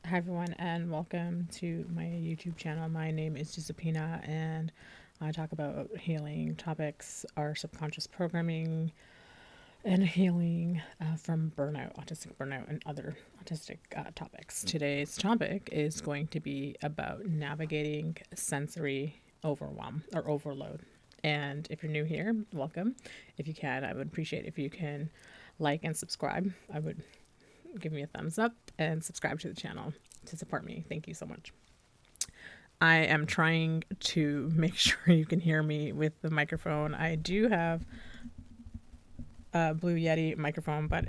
Hi everyone, and welcome to my YouTube channel. My name is Giusi, and I talk about healing topics, our subconscious programming, and healing from burnout, autistic burnout, and other autistic topics. Today's topic is going to be about navigating sensory overwhelm or overload. And if you're new here, welcome. If you can, I would appreciate if you can like and subscribe. I would give me a thumbs up and subscribe to the channel to support me. Thank you so much. I am trying to make sure you can hear me with the microphone. I do have a Blue Yeti microphone, but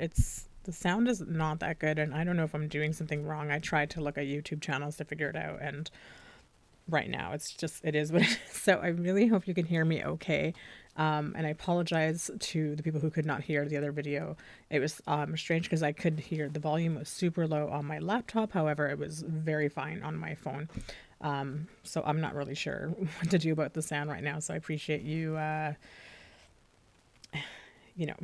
the sound is not that good, and I don't know if I'm doing something wrong. I tried to look at YouTube channels to figure it out, and right now it is what it is. So I really hope you can hear me okay. And I apologize to the people who could not hear the other video. It was strange because I could hear the volume was super low on my laptop. However, it was very fine on my phone. So I'm not really sure what to do about the sound right now. So I appreciate you, you know,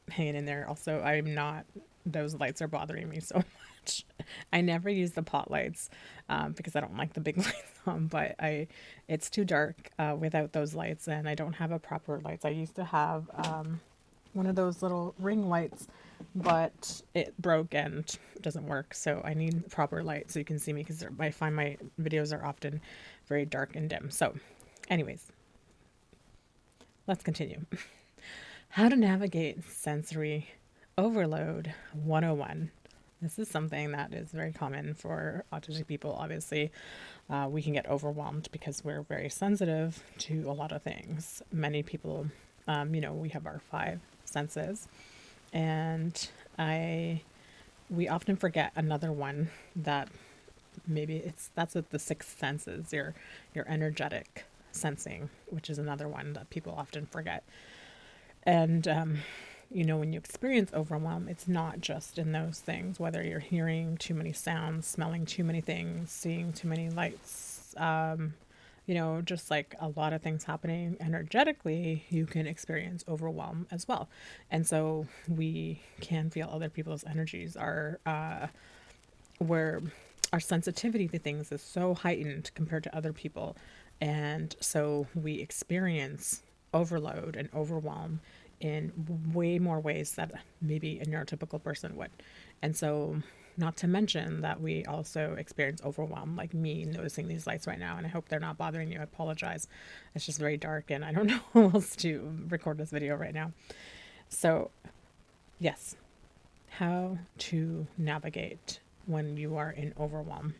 hanging in there. Also, I'm not, those lights are bothering me so much. I never use the pot lights because I don't like the big lights on, but it's too dark without those lights, and I don't have a proper lights. I used to have one of those little ring lights, but it broke and doesn't work. So I need proper light so you can see me because I find my videos are often very dark and dim. So, anyways, let's continue. How to navigate sensory overload 101. This is something that is very common for autistic people. Obviously, we can get overwhelmed because we're very sensitive to a lot of things. Many people, we have our five senses, and we often forget another one that that's what the sixth sense is, your energetic sensing, which is another one that people often forget. And when you experience overwhelm, it's not just in those things, whether you're hearing too many sounds, smelling too many things, seeing too many lights, just like a lot of things happening energetically, you can experience overwhelm as well. And so we can feel other people's energies are, where our sensitivity to things is so heightened compared to other people. And so we experience overload and overwhelm in way more ways that maybe a neurotypical person would. And so, not to mention that we also experience overwhelm, like me noticing these lights right now, and I hope they're not bothering you. I apologize. It's just very dark, and I don't know how else to record this video right now. So, yes, how to navigate when you are in overwhelm.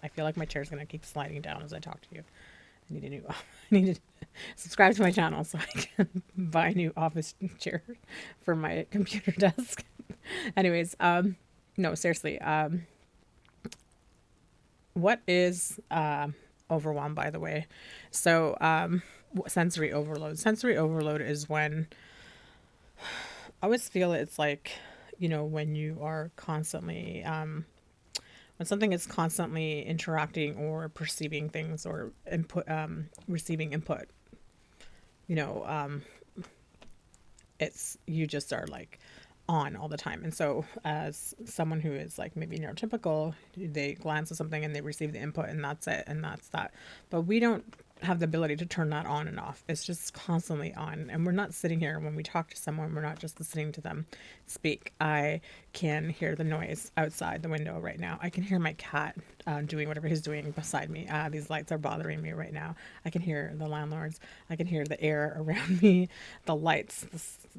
I feel like my chair is going to keep sliding down as I talk to you. I need a new, I need to subscribe to my channel so I can buy a new office chair for my computer desk. Anyways, no, seriously, what is overwhelm, by the way? So, sensory overload. Sensory overload is when I always feel it's like, when you are constantly, when something is constantly interacting or perceiving things or receiving input, you know, um, it's you just are like on all the time. And so as someone who is like maybe neurotypical, they glance at something and they receive the input and that's it and that's that. But we don't have the ability to turn that on and off. It's just constantly on. And we're not sitting here when we talk to someone, we're not just listening to them speak. I can hear the noise outside the window right now. I can hear my cat doing whatever he's doing beside me. These lights are bothering me right now. I can hear the landlords. I can hear the air around me, the lights,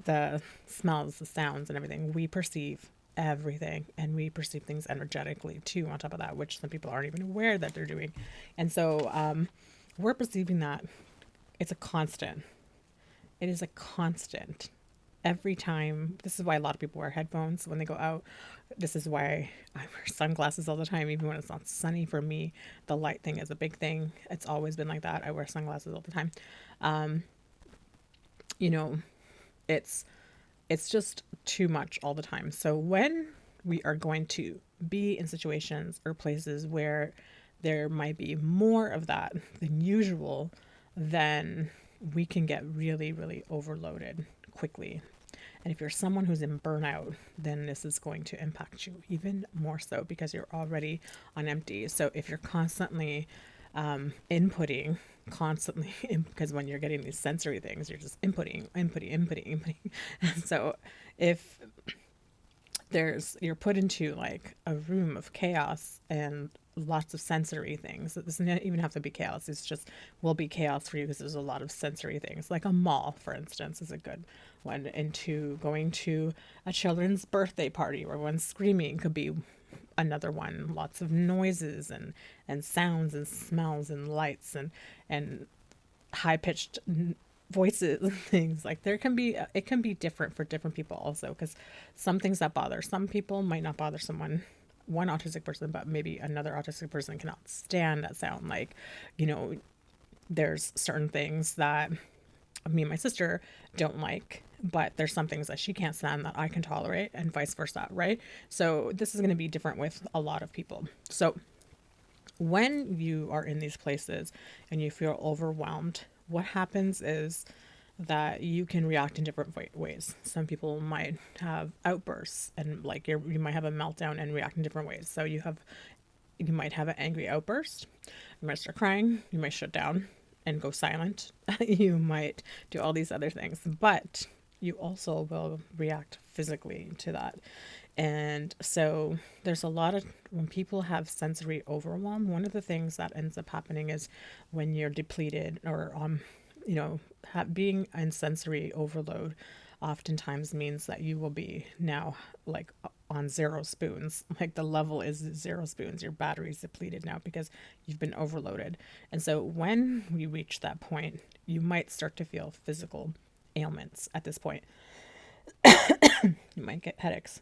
the smells, the sounds, and everything. We perceive everything, and we perceive things energetically too on top of that, which some people aren't even aware that they're doing. And so we're perceiving that. It's a constant. It is a constant every time. This is why a lot of people wear headphones when they go out. This is why I wear sunglasses all the time, even when it's not sunny. For me, the light thing is a big thing. It's always been like that. I wear sunglasses all the time. Um, you know, it's just too much all the time. So when we are going to be in situations or places where there might be more of that than usual, then we can get really, really overloaded quickly. And if you're someone who's in burnout, then this is going to impact you even more so because you're already on empty. So if you're constantly inputting, constantly, because when you're getting these sensory things, you're just inputting. And so if you're put into like a room of chaos and lots of sensory things. It doesn't even have to be chaos. It's just will be chaos for you because there's a lot of sensory things. Like a mall, for instance, is a good one. Into going to a children's birthday party where everyone's screaming could be another one. Lots of noises and sounds and smells and lights and high pitched voices and things. Like there can be, it can be different for different people also, because some things that bother some people might not bother one autistic person, but maybe another autistic person cannot stand that sound. Like, you know, there's certain things that me and my sister don't like, but there's some things that she can't stand that I can tolerate, and vice versa, right? So this is going to be different with a lot of people. So when you are in these places and you feel overwhelmed, what happens is that you can react in different ways. Some people might have outbursts and like you might have a meltdown and react in different ways. So you might have an angry outburst, you might start crying, you might shut down and go silent. You might do all these other things, but you also will react physically to that. And so there's a lot of, when people have sensory overwhelm, one of the things that ends up happening is when you're depleted or you know, being in sensory overload oftentimes means that you will be now like on zero spoons. Like the level is zero spoons. Your battery's depleted now because you've been overloaded. And so when you reach that point, you might start to feel physical ailments at this point. You might get headaches.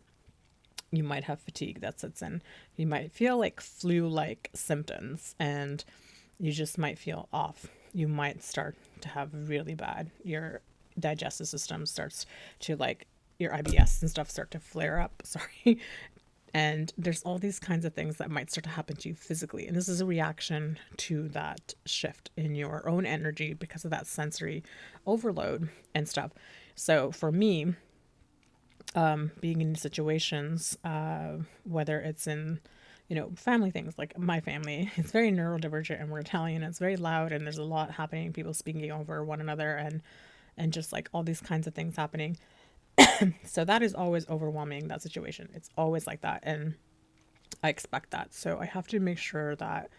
You might have fatigue that sets in. You might feel like flu-like symptoms, and you just might feel off. You might start to have really bad, your digestive system starts to like, your IBS and stuff start to flare up. Sorry. And there's all these kinds of things that might start to happen to you physically. And this is a reaction to that shift in your own energy because of that sensory overload and stuff. So for me, being in situations, whether it's in, you know, family things, like my family, it's very neurodivergent and we're Italian. It's very loud and there's a lot happening, people speaking over one another and just like all these kinds of things happening. So that is always overwhelming, that situation. It's always like that. And I expect that. So I have to make sure that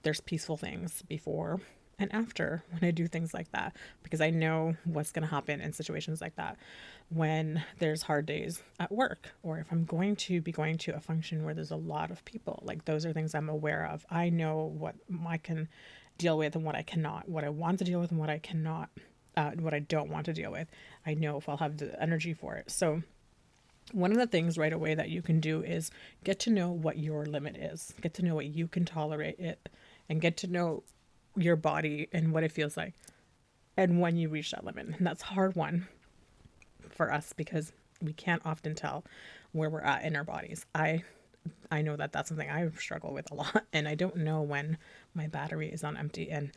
there's peaceful things before and after when I do things like that, because I know what's going to happen in situations like that when there's hard days at work, or if I'm going to be going to a function where there's a lot of people. Like those are things I'm aware of. I know what I can deal with and what I cannot, what I want to deal with and what I cannot, what I don't want to deal with. I know if I'll have the energy for it. So one of the things right away that you can do is get to know what your limit is, get to know what you can tolerate it, and get to know your body and what it feels like and when you reach that limit. And that's a hard one for us because we can't often tell where we're at in our bodies. I know that that's something I struggle with a lot, and I don't know when my battery is on empty. And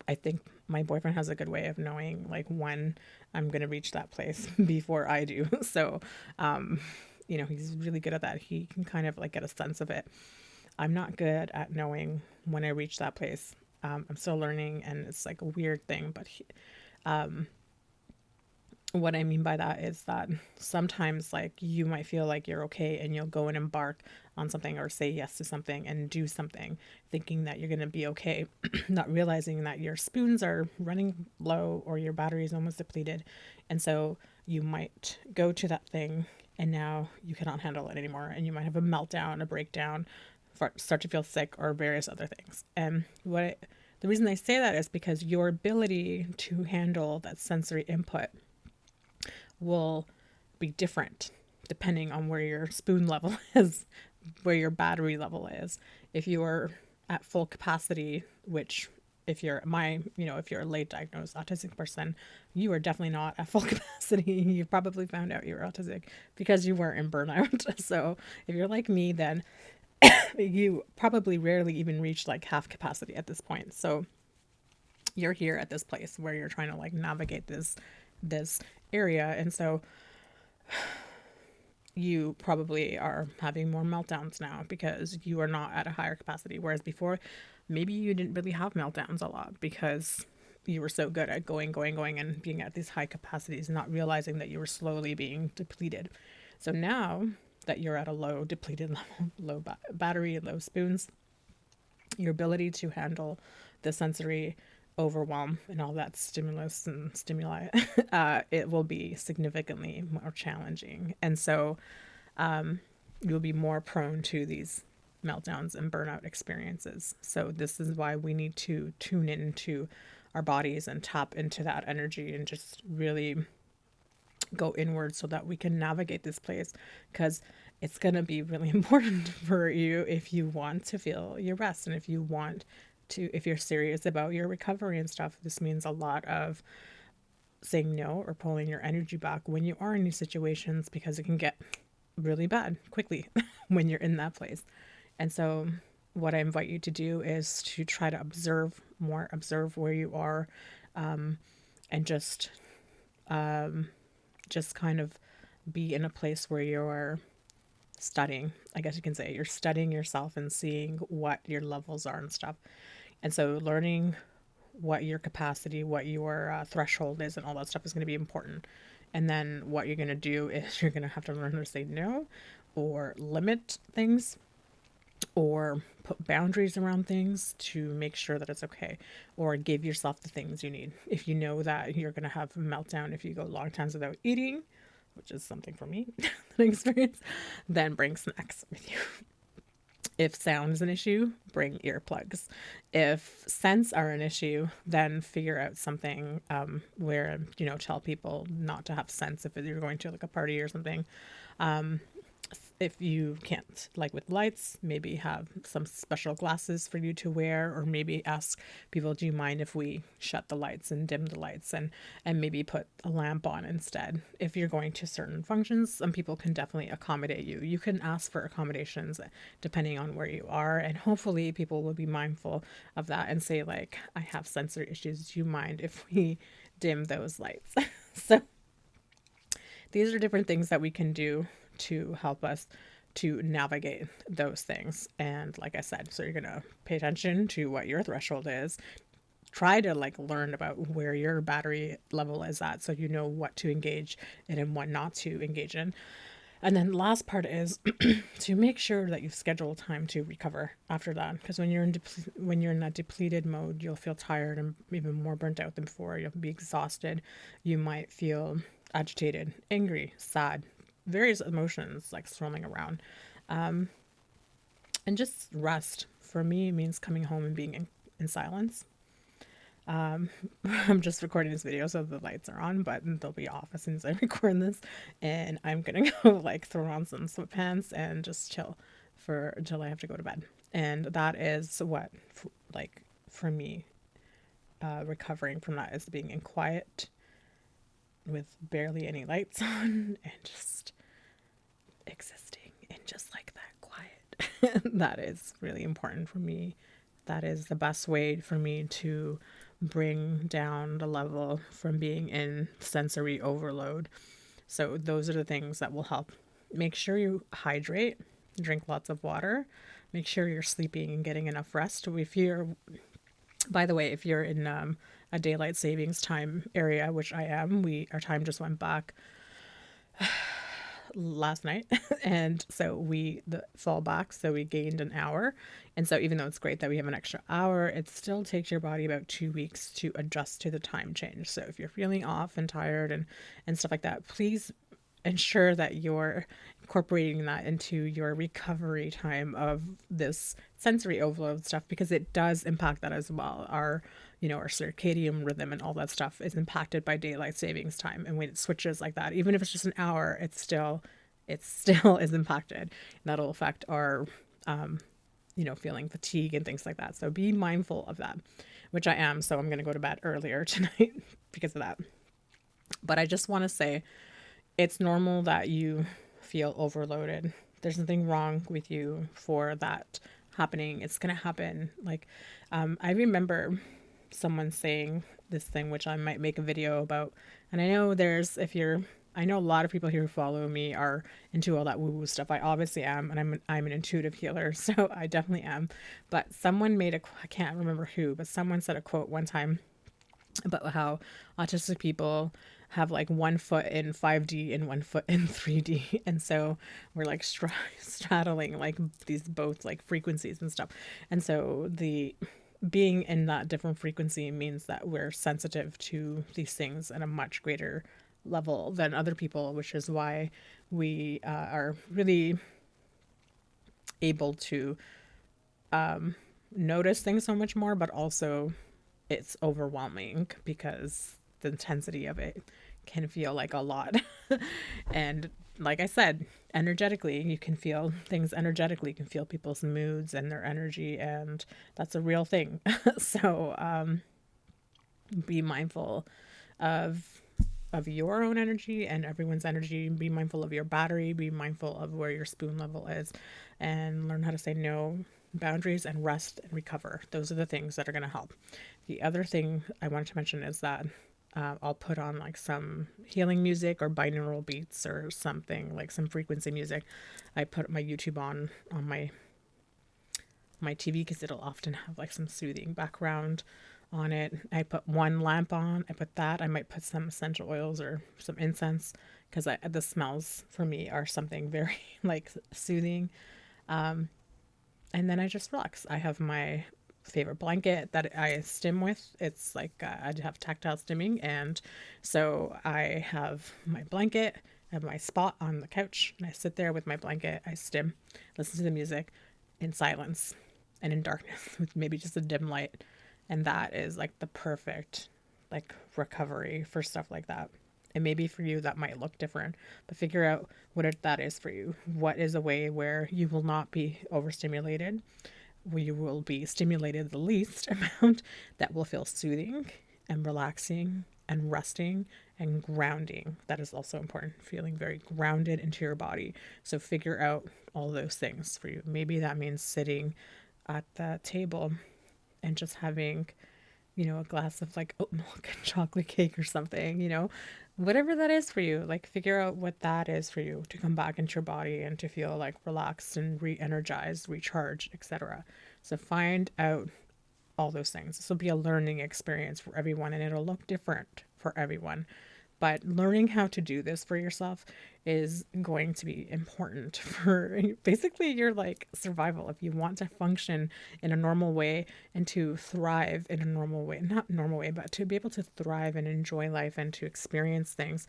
I think my boyfriend has a good way of knowing like when I'm going to reach that place before I do. So, you know, he's really good at that. He can kind of like get a sense of it. I'm not good at knowing when I reach that place. I'm still learning, and it's like a weird thing, but what I mean by that is that sometimes like you might feel like you're okay and you'll go and embark on something or say yes to something and do something thinking that you're going to be okay, not realizing that your spoons are running low or your battery is almost depleted. And so you might go to that thing and now you cannot handle it anymore. And you might have a meltdown, a breakdown, start to feel sick, or various other things. And the reason I say that is because your ability to handle that sensory input will be different depending on where your spoon level is, where your battery level is. If you are at full capacity, which if you're if you're a late diagnosed autistic person, you are definitely not at full capacity. You probably found out you're autistic because you weren't in burnout. So if you're like me, then you probably rarely even reach like half capacity at this point. So you're here at this place where you're trying to like navigate this this area. And so you probably are having more meltdowns now because you are not at a higher capacity. Whereas before, maybe you didn't really have meltdowns a lot because you were so good at going, and being at these high capacities, not realizing that you were slowly being depleted. So now that you're at a low depleted level, battery, low spoons, your ability to handle the sensory overwhelm and all that stimulus and stimuli, it will be significantly more challenging. And so you'll be more prone to these meltdowns and burnout experiences. So this is why we need to tune into our bodies and tap into that energy and just really go inward so that we can navigate this place, because it's going to be really important for you if you want to feel your best, and if you want to, if you're serious about your recovery and stuff. This means a lot of saying no or pulling your energy back when you are in these situations, because it can get really bad quickly when you're in that place. And so what I invite you to do is to try to observe more, observe where you are, and just kind of be in a place where you're studying. I guess you can say you're studying yourself and seeing what your levels are and stuff. And so learning what your capacity, what your threshold is, and all that stuff is going to be important. And then what you're going to do is you're going to have to learn to say no, or limit things, or put boundaries around things to make sure that it's okay, or give yourself the things you need. If you know that you're going to have a meltdown if you go long times without eating, which is something for me, an experience, then bring snacks with you. If sound is an issue, bring earplugs. If scents are an issue, then figure out something where, tell people not to have scents if you're going to like a party or something. If you can't, like with lights, maybe have some special glasses for you to wear, or maybe ask people, do you mind if we shut the lights and dim the lights, and maybe put a lamp on instead. If you're going to certain functions, some people can definitely accommodate you. You can ask for accommodations depending on where you are, and hopefully people will be mindful of that and say, like, I have sensory issues, do you mind if we dim those lights? So these are different things that we can do to help us to navigate those things. And like I said, so you're going to pay attention to what your threshold is. Try to like learn about where your battery level is at, so you know what to engage in and what not to engage in. And then the last part is to make sure that you schedule time to recover after that, because when you're in that depleted mode, you'll feel tired and even more burnt out than before. You'll be exhausted. You might feel agitated, angry, sad, various emotions like swirling around. And just rest for me means coming home and being in silence. I'm just recording this video, so the lights are on, but they'll be off as soon as I record this. And I'm gonna go like throw on some sweatpants and just chill until I have to go to bed. And that is what, like, for me, recovering from that is being in quiet with barely any lights on and just existing in just like that quiet. That is really important for me. That is the best way for me to bring down the level from being in sensory overload. So those are the things that will help. Make sure you hydrate, drink lots of water, make sure you're sleeping and getting enough rest. By the way, if you're in a daylight savings time area, which I am, our time just went back last night, and so the fall back, so we gained an hour. And so even though it's great that we have an extra hour, it still takes your body about 2 weeks to adjust to the time change. So if you're feeling off and tired and stuff like that, please ensure that you're incorporating that into your recovery time of this sensory overload stuff, because it does impact that as well. Our circadian rhythm and all that stuff is impacted by daylight savings time. And when it switches like that, even if it's just an hour, it still is impacted. And that'll affect our, feeling fatigue and things like that. So be mindful of that, which I am. So I'm going to go to bed earlier tonight because of that. But I just want to say, it's normal that you feel overloaded. There's nothing wrong with you for that happening. It's going to happen. Like, I remember someone saying this thing, which I might make a video about And I know a lot of people here who follow me are into all that woo woo stuff. I obviously am, and I'm an intuitive healer, so I definitely am. But someone I can't remember who, but someone said a quote one time about how autistic people have like 1 foot in 5D and 1 foot in 3D. And so we're like straddling like these both like frequencies and stuff. And so the being in that different frequency means that we're sensitive to these things at a much greater level than other people, which is why we are really able to notice things so much more, but also it's overwhelming because the intensity of it can feel like a lot. And like I said, energetically, you can feel things energetically, you can feel people's moods and their energy, and that's a real thing. So be mindful of your own energy and everyone's energy. Be mindful of your battery, be mindful of where your spoon level is, and learn how to say no, boundaries, and rest and recover. Those are the things that are going to help. The other thing I wanted to mention is that I'll put on like some healing music or binaural beats or something, like some frequency music. I put my YouTube on my TV because it'll often have like some soothing background on it. I put one lamp on. I put that. I might put some essential oils or some incense because the smells for me are something very like soothing. And then I just relax. I have my favorite blanket that I stim with. It's like I have tactile stimming, and so I have my blanket. I have my spot on the couch, and I sit there with my blanket. I stim, listen to the music in silence and in darkness with maybe just a dim light, and that is like the perfect like recovery for stuff like that. And maybe for you that might look different, but figure out that is for you. What is a way where you will not be overstimulated, where you will be stimulated the least amount, that will feel soothing and relaxing and resting and grounding. That is also important, feeling very grounded into your body. So figure out all those things for you. Maybe that means sitting at the table and just having, a glass of like oat milk and chocolate cake or something, whatever that is for you. Like figure out what that is for you to come back into your body and to feel like relaxed and re-energized, recharged, etc. So find out all those things. This will be a learning experience for everyone, and it'll look different for everyone. But learning how to do this for yourself is going to be important for basically your like survival. If you want to function in a normal way and to thrive in a normal way, not normal way, but to be able to thrive and enjoy life and to experience things.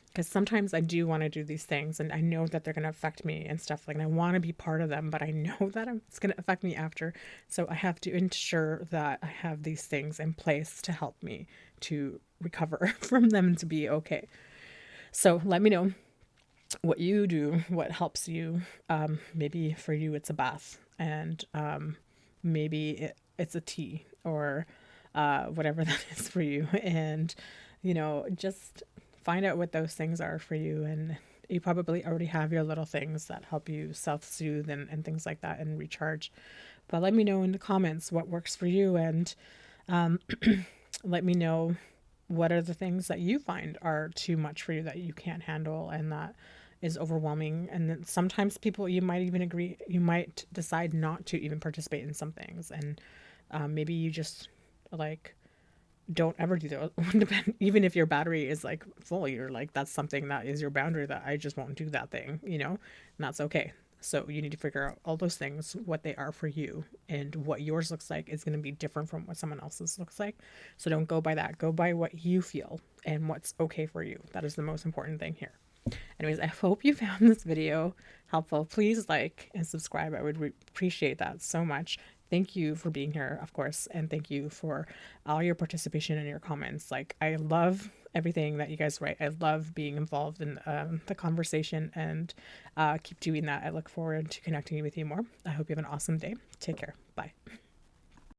Because sometimes I do want to do these things and I know that they're going to affect me and stuff like, and I want to be part of them, but I know that it's going to affect me after. So I have to ensure that I have these things in place to help me to recover from them and to be okay. So let me know what you do, what helps you. Maybe for you, it's a bath, and maybe it's a tea or whatever that is for you. And, just find out what those things are for you. And you probably already have your little things that help you self-soothe and things like that and recharge. But let me know in the comments what works for you, and let me know what are the things that you find are too much for you, that you can't handle and that is overwhelming. And then sometimes people, you might even agree, you might decide not to even participate in some things. And maybe you just like don't ever do those. Even if your battery is like full, you're like, that's something that is your boundary, that I just won't do that thing, and that's okay. So you need to figure out all those things, what they are for you, and what yours looks like is going to be different from what someone else's looks like. So don't go by that. Go by what you feel and what's okay for you. That is the most important thing here. Anyways, I hope you found this video helpful. Please like and subscribe. I would appreciate that so much. Thank you for being here, of course, and thank you for all your participation and your comments. Like, I love everything that you guys write. I love being involved in the conversation, and keep doing that. I look forward to connecting with you more. I hope you have an awesome day. Take care. Bye.